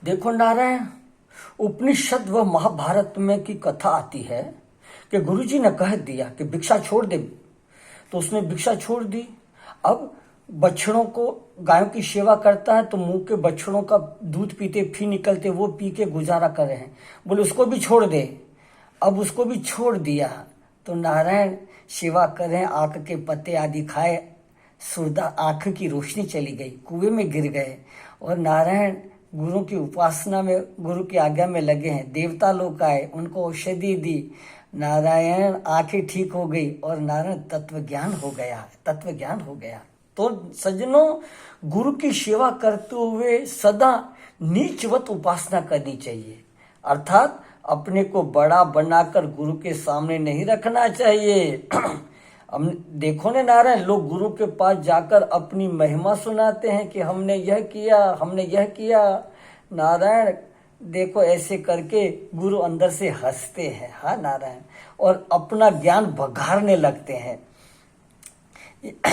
देखो नारायण, उपनिषद व महाभारत में की कथा आती है कि गुरुजी ने कह दिया कि भिक्षा छोड़ दे, तो उसने भिक्षा छोड़ दी। अब बछड़ों को, गायों की सेवा करता है तो मुंह के बछड़ों का दूध पीते, फी निकलते, वो पी के गुजारा कर रहे हैं। बोले उसको भी छोड़ दे। अब उसको भी छोड़ दिया तो नारायण सेवा करें, आंख के पत्ते आदि खाए, सुरदा आंख की रोशनी चली गई, कुएं में गिर गए। और नारायण गुरु की उपासना में, गुरु की आज्ञा में लगे हैं। देवता लोग आए, उनको औषधि दी, नारायण आंखें ठीक हो गई और नारायण तत्व ज्ञान हो गया, तत्व ज्ञान हो गया। तो सज्जनों, गुरु की सेवा करते हुए सदा नीचवत उपासना करनी चाहिए, अर्थात अपने को बड़ा बनाकर गुरु के सामने नहीं रखना चाहिए। हम देखो ना नारायण, लोग गुरु के पास जाकर अपनी महिमा सुनाते हैं कि हमने यह किया, हमने यह किया। नारायण देखो, ऐसे करके गुरु अंदर से हंसते हैं, हाँ नारायण, और अपना ज्ञान बघारने लगते हैं।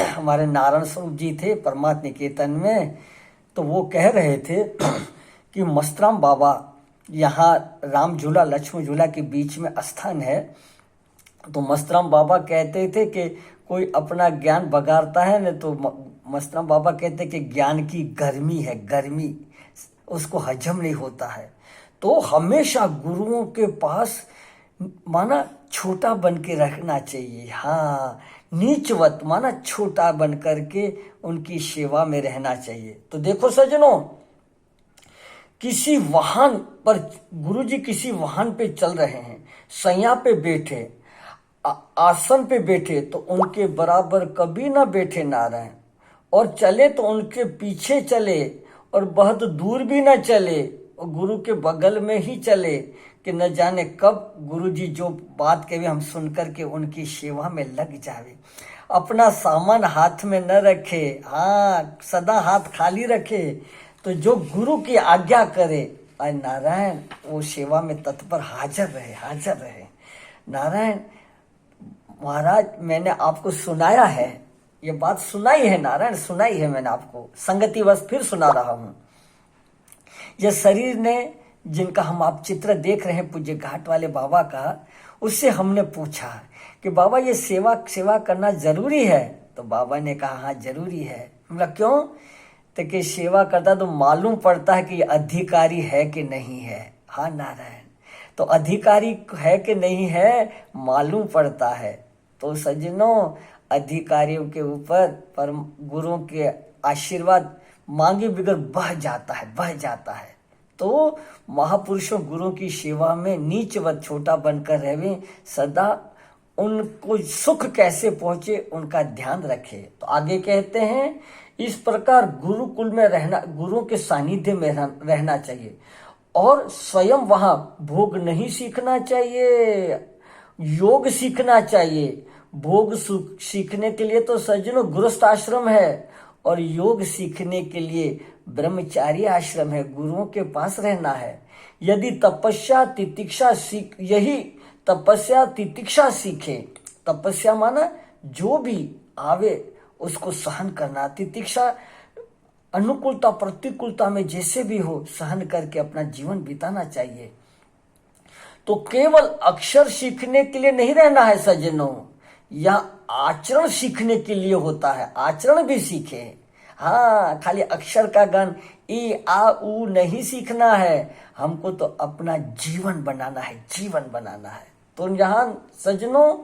हमारे नारायण स्वरूप जी थे परमात्म निकेतन में, तो वो कह रहे थे कि मस्तराम बाबा, यहाँ राम झूला लक्ष्मण झूला के बीच में स्थान है, तो मस्तराम बाबा कहते थे कि कोई अपना ज्ञान बगाड़ता है न, तो मस्तराम बाबा कहते कि ज्ञान की गर्मी है, गर्मी, उसको हजम नहीं होता है। तो हमेशा गुरुओं के पास माना छोटा बन के रखना चाहिए, हाँ, नीचवत माना छोटा बन करके उनकी सेवा में रहना चाहिए। तो देखो सज्जनों, किसी वाहन पर, गुरुजी किसी वाहन पे चल रहे हैं, सैया पे बैठे, आसन पे बैठे, तो उनके बराबर कभी ना बैठे नारायण, और चले तो उनके पीछे चले, और बहुत दूर भी ना चले, और गुरु के बगल में ही चले, कि न जाने कब गुरुजी जो बात कहे हम सुन करके उनकी सेवा में लग जावे। अपना सामान हाथ में न रखे, हाँ, सदा हाथ खाली रखे, तो जो गुरु की आज्ञा करे, और नारायण वो सेवा में तत्पर हाजिर रहे, हाजिर रहे। नारायण महाराज, मैंने आपको सुनाया है, ये बात सुनाई है नारायण, सुनाई है मैंने आपको, संगतिवश फिर सुना रहा हूं। यह शरीर ने, जिनका हम आप चित्र देख रहे हैं पूज्य घाट वाले बाबा का, उससे हमने पूछा कि बाबा ये सेवा करना जरूरी है? तो बाबा ने कहा हाँ जरूरी है। हमला क्यों? तो कि सेवा करता तो मालूम पड़ता है कि ये अधिकारी है कि नहीं है। हाँ नारायण, तो अधिकारी है कि नहीं है मालूम पड़ता है। तो सज्जनों, अधिकारियों के ऊपर परम गुरुओं के आशीर्वाद मांगे बगैर बह जाता है, बह जाता है। तो महापुरुषों गुरुओं की सेवा में नीचवत छोटा बनकर रहे, सदा उनको सुख कैसे पहुंचे उनका ध्यान रखे। तो आगे कहते हैं, इस प्रकार गुरुकुल में रहना, गुरुओं के सानिध्य में रहना चाहिए, और स्वयं वहां भोग नहीं सीखना चाहिए, योग सीखना चाहिए। भोग सीखने के लिए तो सज्जनों गृहस्थ आश्रम है, और योग सीखने के लिए ब्रह्मचारी आश्रम है, गुरुओं के पास रहना है। यदि तपस्या तितिक्षा सीख, यही तपस्या तितिक्षा सीखे, तपस्या माना जो भी आवे उसको सहन करना, तितिक्षा अनुकूलता प्रतिकूलता में जैसे भी हो सहन करके अपना जीवन बिताना चाहिए। तो केवल अक्षर सीखने के लिए नहीं रहना है सज्जनों, या आचरण सीखने के लिए होता है, आचरण भी सीखे। हाँ, खाली अक्षर का ज्ञान ई आ ऊ नहीं सीखना है, हमको तो अपना जीवन बनाना है, जीवन बनाना है। तो यहाँ सज्जनों,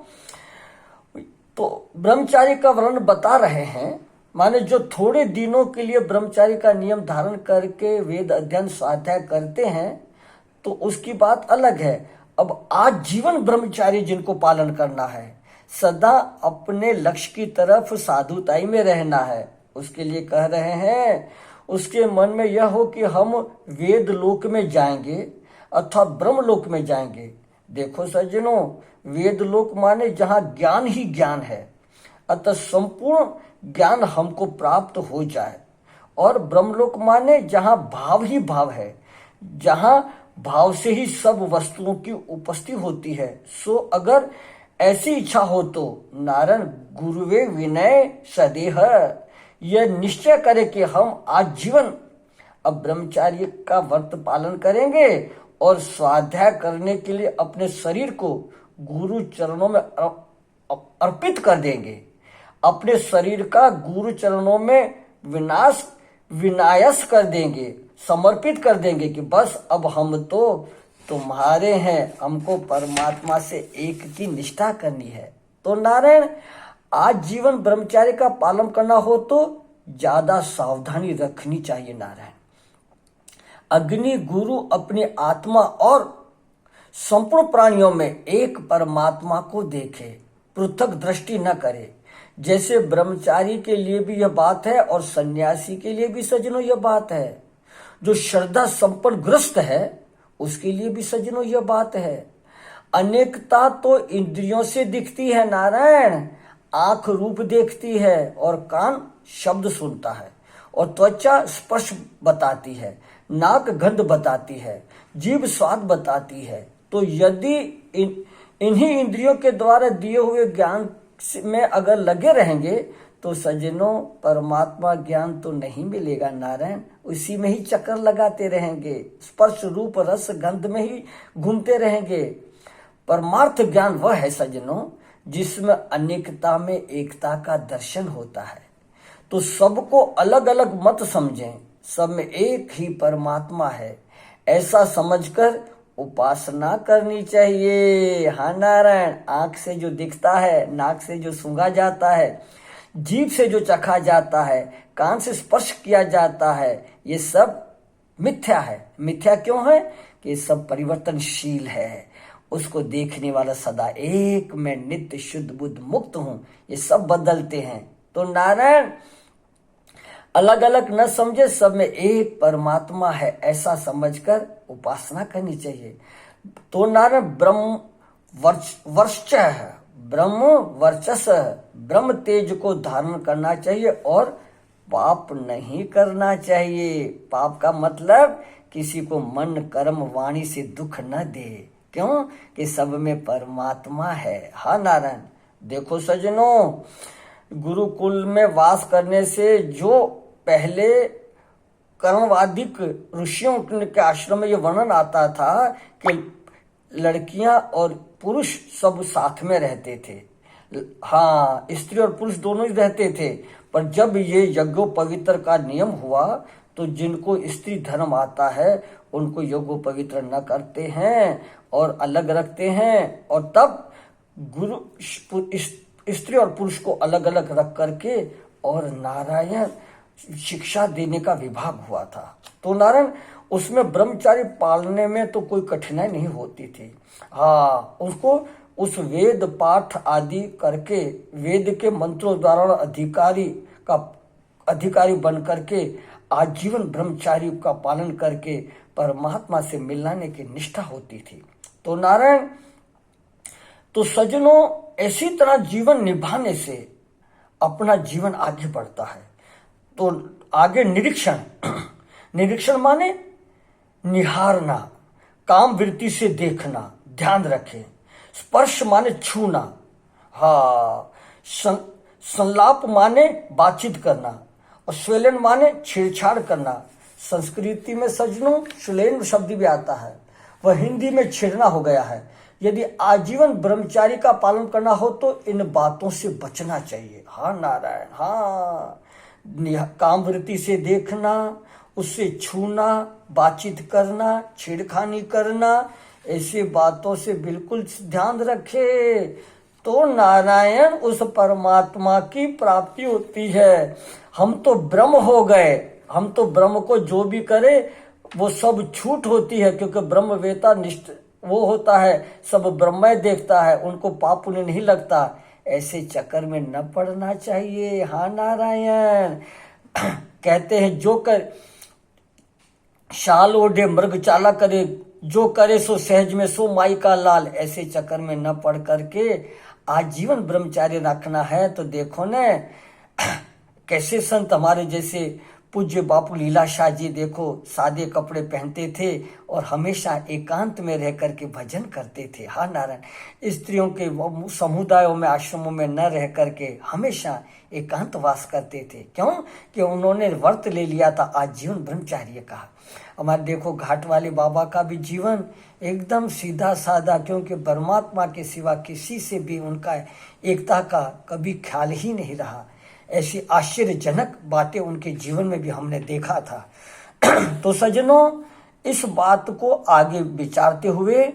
तो ब्रह्मचारी का वर्णन बता रहे हैं, माने जो थोड़े दिनों के लिए ब्रह्मचारी का नियम धारण करके वेद अध्ययन स्वाध्याय करते हैं तो उसकी बात अलग है। अब आज जीवन ब्रह्मचारी जिनको पालन करना है, सदा अपने लक्ष्य की तरफ साधुताई में रहना है, उसके लिए कह रहे हैं, उसके मन में यह हो कि हम वेद लोक में जाएंगे अथवा ब्रह्म लोक में जाएंगे। देखो सज्जनों, वेद लोक माने जहां ज्ञान ही ज्ञान है, अतः संपूर्ण ज्ञान हमको प्राप्त हो जाए, और ब्रह्मलोक माने जहां भाव ही भाव है, जहां भाव से ही सब वस्तुओं की उपस्थिति होती है। सो अगर ऐसी इच्छा हो तो नारायण गुरुवे विनय सदेह, यह निश्चय करे कि हम आजीवन अब ब्रह्मचार्य का व्रत पालन करेंगे और स्वाध्याय करने के लिए अपने शरीर को गुरु चरणों में अर्पित कर देंगे। अपने शरीर का गुरु चरणों में विनायस कर देंगे, समर्पित कर देंगे कि बस अब हम तो तुम्हारे हैं, हमको परमात्मा से एक की निष्ठा करनी है। तो नारायण, आज जीवन ब्रह्मचार्य का पालन करना हो तो ज्यादा सावधानी रखनी चाहिए। नारायण, अग्नि गुरु अपनी आत्मा और संपूर्ण प्राणियों में एक परमात्मा को देखे, पृथक दृष्टि न करे। जैसे ब्रह्मचारी के लिए भी यह बात है और सन्यासी के लिए भी सज्जनों यह बात है। जो श्रद्धा संपन्न ग्रस्त है उसके लिए भी सज्जनों यह बात है। अनेकता तो इंद्रियों से दिखती है नारायण। आंख रूप देखती है और कान शब्द सुनता है और त्वचा स्पर्श बताती है, नाक गंध बताती है, जीभ स्वाद बताती है। तो यदि इन्हीं इंद्रियों के द्वारा दिए हुए ज्ञान में अगर लगे रहेंगे तो सज्जनों परमात्मा ज्ञान तो नहीं मिलेगा नारायण। उसी में ही चक्कर लगाते रहेंगे, स्पर्श रूप रस गंध में ही घूमते रहेंगे। परमार्थ ज्ञान वह है सज्जनों जिसमें अनेकता में एकता का दर्शन होता है। तो सबको अलग अलग मत समझें, सब में एक ही परमात्मा है, ऐसा समझकर उपासना करनी चाहिए। हाँ नारायण, आंख से जो दिखता है, नाक से जो सूंघा जाता है, जीभ से जो चखा जाता है, कान से स्पर्श किया जाता है, ये सब मिथ्या है। मिथ्या क्यों है? कि सब परिवर्तनशील है। उसको देखने वाला सदा एक, मैं नित्य शुद्ध बुद्ध मुक्त हूं, ये सब बदलते हैं। तो नारायण, अलग अलग न समझे, सब में एक परमात्मा है, ऐसा समझकर उपासना करनी चाहिए। तो नारायण, ब्रह्म वर्चस ब्रह्म तेज को धारण करना चाहिए और पाप नहीं करना चाहिए। पाप का मतलब किसी को मन कर्म वाणी से दुख न दे। क्यों? कि सब में परमात्मा है। हाँ नारायण, देखो सज्जनों, गुरुकुल में वास करने से जो पहले कर्णवादिक ऋषियों के आश्रम में ये वर्णन आता था कि लड़कियां और पुरुष सब साथ में रहते थे। हाँ, स्त्री और पुरुष दोनों ही रहते थे। पर जब ये यज्ञोपवीत्र का नियम हुआ तो जिनको स्त्री धर्म आता है उनको यज्ञोपवीत्र न करते हैं और अलग रखते हैं। और तब गुरु स्त्री और पुरुष को अलग अलग रख करके और नारायण शिक्षा देने का विभाग हुआ था। तो नारायण, उसमें ब्रह्मचारी पालने में तो कोई कठिनाई नहीं होती थी। हाँ, उसको उस वेद पाठ आदि करके वेद के मंत्रों द्वारा अधिकारी बन करके आजीवन ब्रह्मचारी का पालन करके परमात्मा से मिलाने की निष्ठा होती थी। तो नारायण, तो सज्जनों, ऐसी तरह जीवन निभाने से अपना जीवन आगे बढ़ता है। तो आगे निरीक्षण माने निहारना, काम वृत्ति से देखना, ध्यान रखें। स्पर्श माने छूना। हाँ, संलाप माने बातचीत करना और श्वेलन माने छेड़छाड़ करना। संस्कृति में सज्जनों श्वेलन शब्द भी आता है, वह हिंदी में छेड़ना हो गया है। यदि आजीवन ब्रह्मचारी का पालन करना हो तो इन बातों से बचना चाहिए। हाँ नारायण, हाँ, कामवृत्ति से देखना, उससे छूना, बातचीत करना, छेड़खानी करना, ऐसी बातों से बिल्कुल ध्यान रखे तो नारायण उस परमात्मा की प्राप्ति होती है। हम तो ब्रह्म हो गए, हम तो ब्रह्म को जो भी करे वो सब छूट होती है, क्योंकि ब्रह्मवेता निष्ठ वो होता है, सब ब्रह्म देखता है, उनको पाप पुण्य नहीं लगता। ऐसे चक्कर में न पड़ना चाहिए। हाँ नारायण, कहते हैं जो कर शाल ओढ़े मृग चाला करे, जो करे सो सहज में सो माई का लाल। ऐसे चक्कर में न पड़ करके आजीवन ब्रह्मचार्य रखना है। तो देखो न कैसे संत हमारे जैसे पूज्य बापू लीलाशाह जी देखो सादे कपड़े पहनते थे और हमेशा एकांत में रह करके भजन करते थे। हाँ नारायण, स्त्रियों के समुदायों में आश्रमों में न रह करके हमेशा एकांत वास करते थे। क्यों? कि उन्होंने व्रत ले लिया था आजीवन ब्रह्मचार्य का। हमारे देखो घाट वाले बाबा का भी जीवन एकदम सीधा साधा, क्योंकि परमात्मा के सिवा किसी से भी उनका एकता का कभी ख्याल ही नहीं रहा। ऐसी आश्चर्यजनक बातें उनके जीवन में भी हमने देखा था। तो सज्जनों, इस बात को आगे विचारते हुए